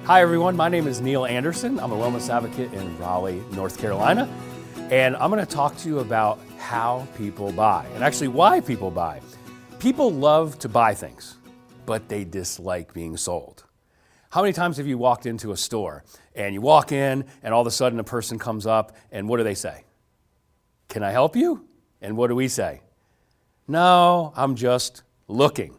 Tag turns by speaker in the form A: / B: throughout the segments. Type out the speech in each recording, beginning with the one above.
A: Hi everyone, my name is Neal Anderson. I'm a wellness advocate in Raleigh, North Carolina, and I'm going to talk to you about how people buy, and actually why people buy. People love to buy things, but they dislike being sold. How many times have you walked into a store and you walk in and all of a sudden a person comes up and what do they say? Can I help you? And what do we say? No, I'm just looking.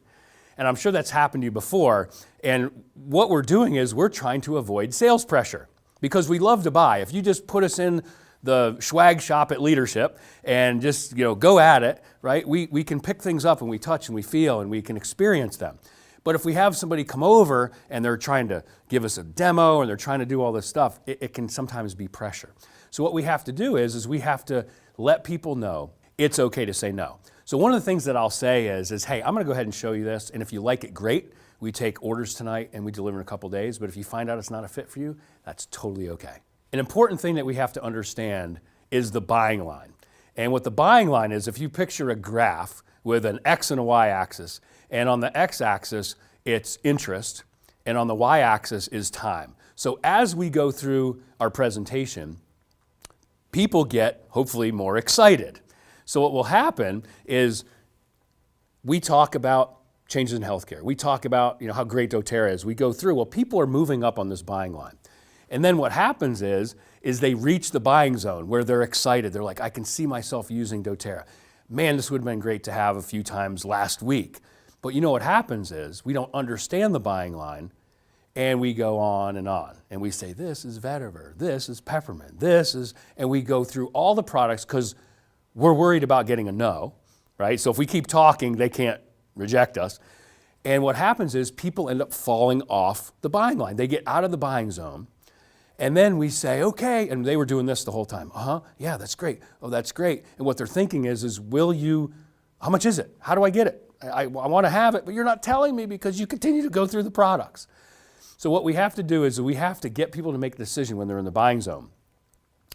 A: And I'm sure that's happened to you before. And what we're doing is we're trying to avoid sales pressure because we love to buy. If you just put us in the swag shop at leadership and just go at it, right? We can pick things up and we touch and we feel and we can experience them. But if we have somebody come over and they're trying to give us a demo and they're trying to do all this stuff, it can sometimes be pressure. So what we have to do is we have to let people know it's okay to say no. So one of the things that I'll say is hey, I'm gonna go ahead and show you this, and if you like it, great. We take orders tonight and we deliver in a couple days, but if you find out it's not a fit for you, that's totally okay. An important thing that we have to understand is the buying line. And what the buying line is, if you picture a graph with an X and a Y axis, and on the X axis, it's interest, and on the Y axis is time. So as we go through our presentation, people get hopefully more excited. So what will happen is we talk about changes in healthcare. We talk about how great doTERRA is. We go through, well, people are moving up on this buying line. And then what happens is they reach the buying zone where they're excited. They're like, I can see myself using doTERRA. Man, this would have been great to have a few times last week. But what happens is we don't understand the buying line and we go on. And we say, this is vetiver, this is peppermint, and we go through all the products because we're worried about getting a no, right? So if we keep talking, they can't reject us. And what happens is people end up falling off the buying line. They get out of the buying zone. And then we say, okay, and they were doing this the whole time. Yeah, that's great. Oh, that's great. And what they're thinking is will you, how much is it? How do I get it? I want to have it, but you're not telling me because you continue to go through the products. So what we have to do is we have to get people to make a decision when they're in the buying zone.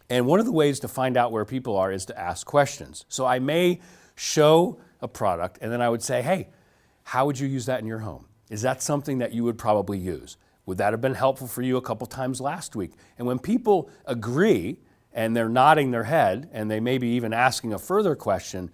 A: And one of the ways to find out where people are is to ask questions. So I may show a product and then I would say, hey, how would you use that in your home? Is that something that you would probably use? Would that have been helpful for you a couple times last week? And when people agree and they're nodding their head and they may be even asking a further question,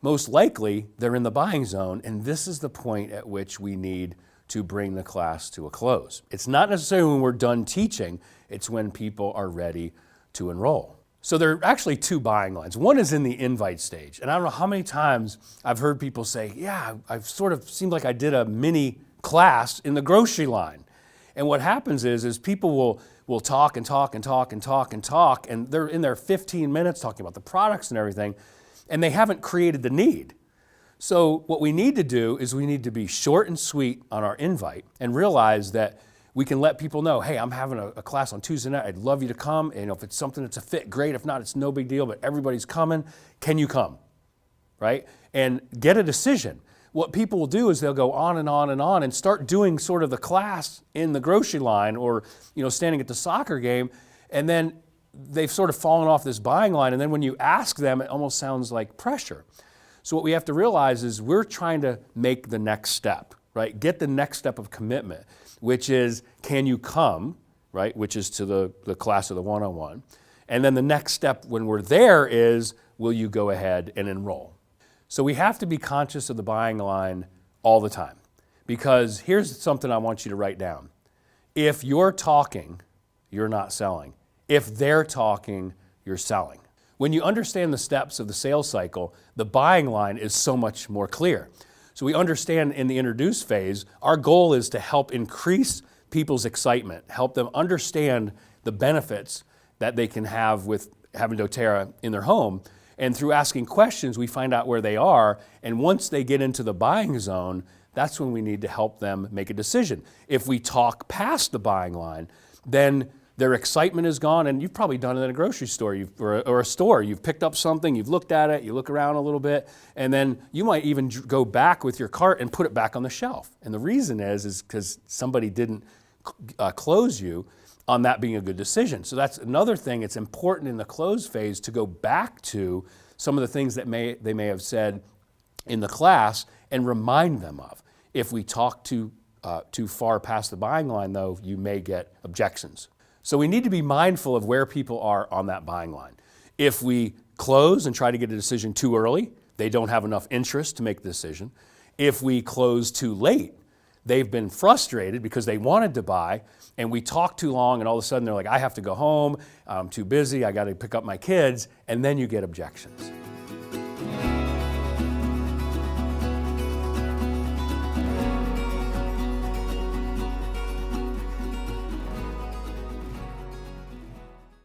A: most likely they're in the buying zone, and this is the point at which we need to bring the class to a close. It's not necessarily when we're done teaching, it's when people are ready to enroll. So there are actually two buying lines. One is in the invite stage, and I don't know how many times I've heard people say, yeah, I've sort of seemed like I did a mini class in the grocery line. And what happens is people will talk and talk and talk and talk and talk, and they're in there 15 minutes talking about the products and everything, and they haven't created the need. So what we need to do is we need to be short and sweet on our invite and realize that we can let people know, hey, I'm having a class on Tuesday night. I'd love you to come. And if it's something that's a fit, great. If not, it's no big deal, but everybody's coming. Can you come? Right? And get a decision. What people will do is they'll go on and on and on and start doing sort of the class in the grocery line or standing at the soccer game. And then they've sort of fallen off this buying line. And then when you ask them, it almost sounds like pressure. So what we have to realize is we're trying to make the next step, right? Get the next step of commitment, which is, can you come, right? Which is to the class of the one-on-one. And then the next step when we're there is, will you go ahead and enroll? So we have to be conscious of the buying line all the time, because here's something I want you to write down. If you're talking, you're not selling. If they're talking, you're selling. When you understand the steps of the sales cycle, the buying line is so much more clear. So we understand in the introduce phase, our goal is to help increase people's excitement, help them understand the benefits that they can have with having doTERRA in their home. And through asking questions, we find out where they are. And once they get into the buying zone, that's when we need to help them make a decision. If we talk past the buying line, then their excitement is gone, and you've probably done it in a grocery store or a store. You've picked up something, you've looked at it, you look around a little bit, and then you might even go back with your cart and put it back on the shelf. And the reason is because somebody didn't close you on that being a good decision. So that's another thing. It's important in the close phase to go back to some of the things that they may have said in the class and remind them of. If we talk to too far past the buying line, though, you may get objections. So we need to be mindful of where people are on that buying line. If we close and try to get a decision too early, they don't have enough interest to make the decision. If we close too late, they've been frustrated because they wanted to buy, and we talk too long, and all of a sudden they're like, I have to go home, I'm too busy, I got to pick up my kids, and then you get objections.